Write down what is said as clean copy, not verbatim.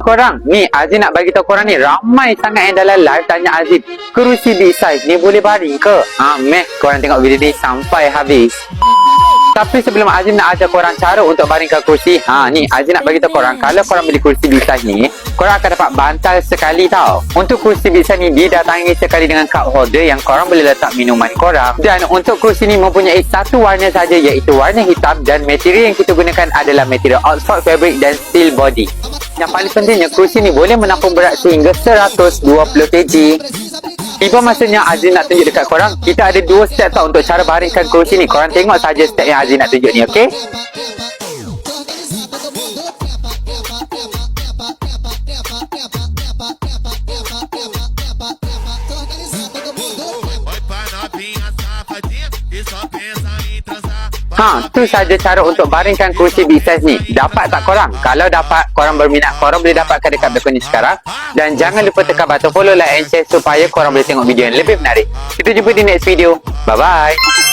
korang. Ni Aziz nak bagi tahu korang ni, ramai sangat yang dalam live tanya Aziz, kerusi big size ni boleh baring ke? Meh korang tengok video ni sampai habis. Tapi sebelum Aziz nak ajar korang cara untuk baringkan kursi, ni Aziz nak bagi tahu korang, kalau korang beli kursi big size ni, korang akan dapat bantal sekali tau. Untuk kursi big size ni didatangi sekali dengan cup holder yang korang boleh letak minuman korang. Dan untuk kursi ni mempunyai satu warna saja, iaitu warna hitam, dan material yang kita gunakan adalah material Oxford fabric dan steel body. Yang paling pentingnya, kursi ni boleh menampung berat sehingga 120 kg. Tiba masanya Aziz nak tunjuk dekat korang, kita ada 2 step tau untuk cara baringkan kursi ni. Korang tengok saja step yang Aziz nak tunjuk ni, okey? Tu saja cara untuk baringkan kursi big size ni. Dapat tak korang? Kalau dapat, korang berminat, korang boleh dapatkan dekat Balcony sekarang. Dan jangan lupa tekan button follow, like and share supaya korang boleh tengok video yang lebih menarik. Kita jumpa di next video. Bye-bye.